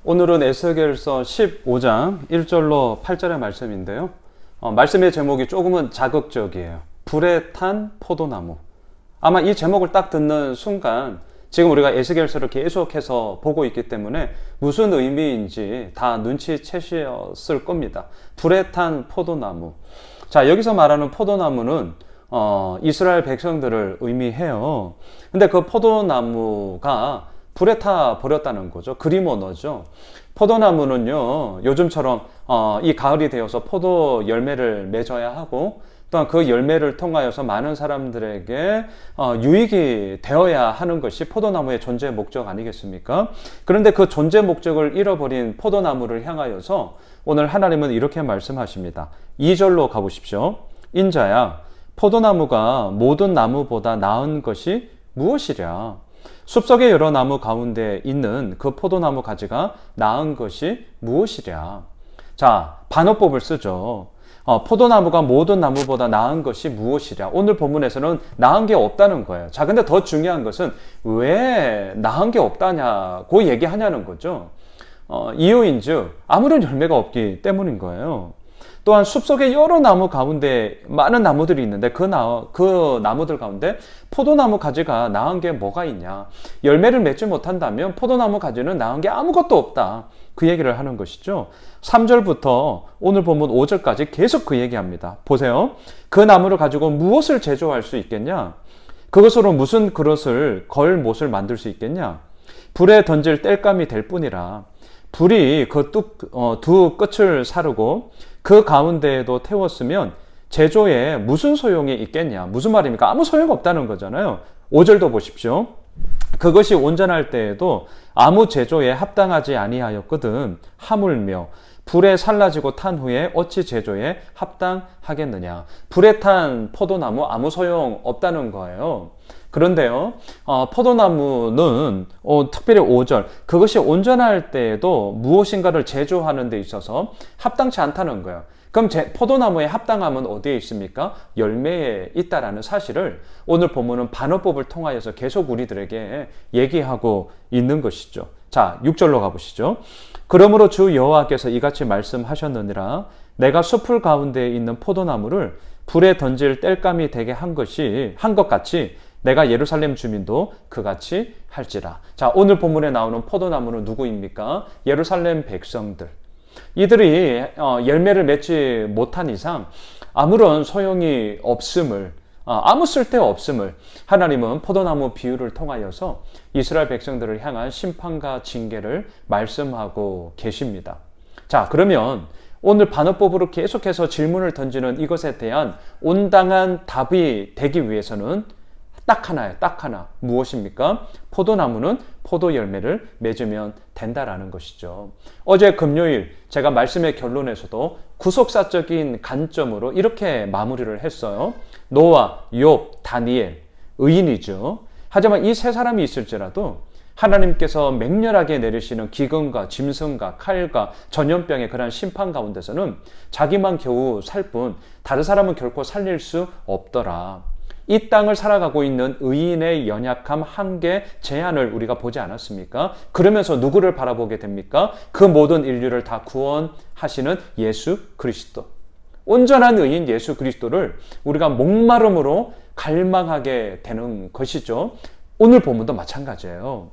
오늘은 에스겔서 15장 1절로 8절의 말씀인데요. 말씀의 제목이 조금은 자극적이에요. 불에 탄 포도나무. 아마 이 제목을 딱 듣는 순간 지금 우리가 에스겔서를 계속해서 보고 있기 때문에 무슨 의미인지 다 눈치채셨을 겁니다. 불에 탄 포도나무. 자, 여기서 말하는 포도나무는 이스라엘 백성들을 의미해요. 근데 그 포도나무가 불에 타 버렸다는 거죠. 그림 언어죠. 포도나무는요, 요즘처럼 이 가을이 되어서 포도 열매를 맺어야 하고, 또한 그 열매를 통하여서 많은 사람들에게 유익이 되어야 하는 것이 포도나무의 존재 목적 아니겠습니까? 그런데 그 존재 목적을 잃어버린 포도나무를 향하여서 오늘 하나님은 이렇게 말씀하십니다. 2절로 가보십시오. 인자야, 포도나무가 모든 나무보다 나은 것이 무엇이랴? 숲속의 여러 나무 가운데 있는 그 포도나무 가지가 나은 것이 무엇이랴? 자, 반어법을 쓰죠. 포도나무가 모든 나무보다 나은 것이 무엇이랴? 오늘 본문에서는 나은 게 없다는 거예요. 자, 근데 더 중요한 것은 왜 나은 게 없다냐고 얘기하냐는 거죠. 이유인즉 아무런 열매가 없기 때문인 거예요. 또한 숲속의 여러 나무 가운데 많은 나무들이 있는데 그 나무들 가운데 포도나무 가지가 나은 게 뭐가 있냐? 열매를 맺지 못한다면 포도나무 가지는 나은 게 아무것도 없다. 그 얘기를 하는 것이죠. 3절부터 오늘 본문 5절까지 계속 그 얘기합니다. 보세요. 그 나무를 가지고 무엇을 제조할 수 있겠냐? 그것으로 무슨 그릇을 걸 못을 만들 수 있겠냐? 불에 던질 땔감이 될 뿐이라. 불이 그 두 끝을 사르고 그 가운데에도 태웠으면 제조에 무슨 소용이 있겠냐? 무슨 말입니까? 아무 소용 없다는 거잖아요. 5절도 보십시오. 그것이 온전할 때에도 아무 제조에 합당하지 아니하였거든. 하물며 불에 살라지고 탄 후에 어찌 제조에 합당하겠느냐? 불에 탄 포도나무 아무 소용 없다는 거예요. 그런데요, 포도나무는 특별히 5절, 그것이 온전할 때에도 무엇인가를 제조하는 데 있어서 합당치 않다는 거예요. 그럼 포도나무의 합당함은 어디에 있습니까? 열매에 있다라는 사실을 오늘 본문은 반어법을 통하여서 계속 우리들에게 얘기하고 있는 것이죠. 자, 6절로 가보시죠. 그러므로 주 여호와께서 이같이 말씀하셨느니라. 내가 숲풀 가운데에 있는 포도나무를 불에 던질 땔감이 되게 한 것 같이 내가 예루살렘 주민도 그같이 할지라. 자, 오늘 본문에 나오는 포도나무는 누구입니까? 예루살렘 백성들. 이들이 열매를 맺지 못한 이상 아무런 소용이 없음을, 아무 쓸데 없음을 하나님은 포도나무 비유를 통하여서 이스라엘 백성들을 향한 심판과 징계를 말씀하고 계십니다. 자, 그러면 오늘 반어법으로 계속해서 질문을 던지는 이것에 대한 온당한 답이 되기 위해서는 딱 하나예요. 딱 하나. 무엇입니까? 포도나무는 포도 열매를 맺으면 된다라는 것이죠. 어제 금요일 제가 말씀의 결론에서도 구속사적인 관점으로 이렇게 마무리를 했어요. 노아, 욥, 다니엘, 의인이죠. 하지만 이 세 사람이 있을지라도 하나님께서 맹렬하게 내리시는 기근과 짐승과 칼과 전염병의 그러한 심판 가운데서는 자기만 겨우 살 뿐 다른 사람은 결코 살릴 수 없더라. 이 땅을 살아가고 있는 의인의 연약함, 한계, 제한을 우리가 보지 않았습니까? 그러면서 누구를 바라보게 됩니까? 그 모든 인류를 다 구원하시는 예수 그리스도. 온전한 의인 예수 그리스도를 우리가 목마름으로 갈망하게 되는 것이죠. 오늘 본문도 마찬가지예요.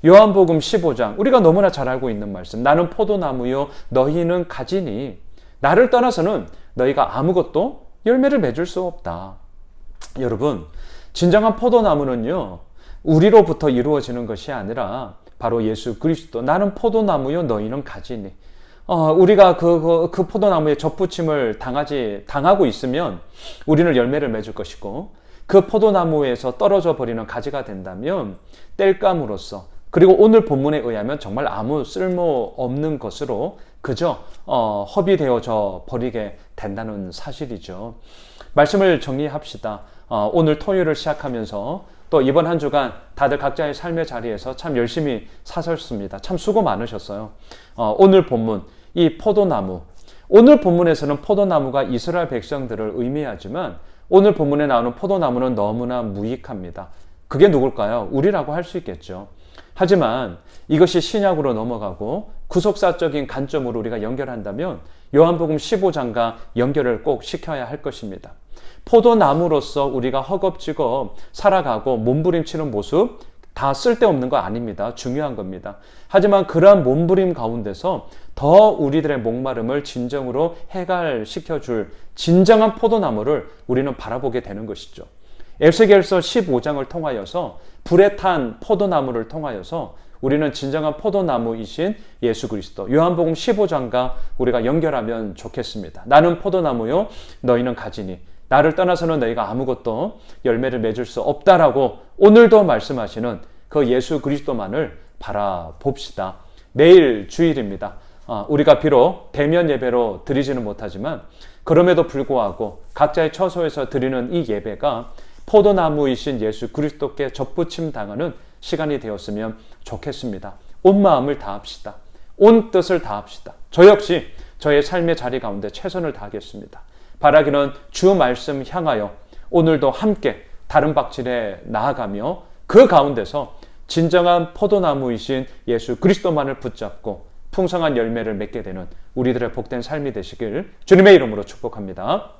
요한복음 15장, 우리가 너무나 잘 알고 있는 말씀. 나는 포도나무요, 너희는 가지니 나를 떠나서는 너희가 아무것도 열매를 맺을 수 없다. 여러분, 진정한 포도나무는요, 우리로부터 이루어지는 것이 아니라 바로 예수 그리스도. 나는 포도나무요, 너희는 가지니. 우리가 그 포도나무에 접붙임을 당하고 있으면 우리는 열매를 맺을 것이고, 그 포도나무에서 떨어져 버리는 가지가 된다면 땔감으로써, 그리고 오늘 본문에 의하면 정말 아무 쓸모없는 것으로 그저 허비되어져 버리게 된다는 사실이죠. 말씀을 정리합시다. 오늘 토요일을 시작하면서 또 이번 한 주간 다들 각자의 삶의 자리에서 참 열심히 사셨습니다. 참 수고 많으셨어요. 오늘 본문, 이 포도나무. 오늘 본문에서는 포도나무가 이스라엘 백성들을 의미하지만 오늘 본문에 나오는 포도나무는 너무나 무익합니다. 그게 누굴까요? 우리라고 할 수 있겠죠. 하지만 이것이 신약으로 넘어가고 구속사적인 관점으로 우리가 연결한다면 요한복음 15장과 연결을 꼭 시켜야 할 것입니다. 포도나무로서 우리가 허겁지겁 살아가고 몸부림치는 모습 다 쓸데없는 거 아닙니다. 중요한 겁니다. 하지만 그러한 몸부림 가운데서 더 우리들의 목마름을 진정으로 해갈시켜줄 진정한 포도나무를 우리는 바라보게 되는 것이죠. 에스겔서 15장을 통하여서 불에 탄 포도나무를 통하여서 우리는 진정한 포도나무이신 예수 그리스도, 요한복음 15장과 우리가 연결하면 좋겠습니다. 나는 포도나무요, 너희는 가지니 나를 떠나서는 너희가 아무것도 열매를 맺을 수 없다라고 오늘도 말씀하시는 그 예수 그리스도만을 바라봅시다. 내일 주일입니다. 우리가 비록 대면 예배로 드리지는 못하지만 그럼에도 불구하고 각자의 처소에서 드리는 이 예배가 포도나무이신 예수 그리스도께 접붙임 당하는 시간이 되었으면 좋겠습니다. 온 마음을 다합시다. 온 뜻을 다합시다. 저 역시 저의 삶의 자리 가운데 최선을 다하겠습니다. 바라기는 주 말씀 향하여 오늘도 함께 다른 박질에 나아가며 그 가운데서 진정한 포도나무이신 예수 그리스도만을 붙잡고 풍성한 열매를 맺게 되는 우리들의 복된 삶이 되시길 주님의 이름으로 축복합니다.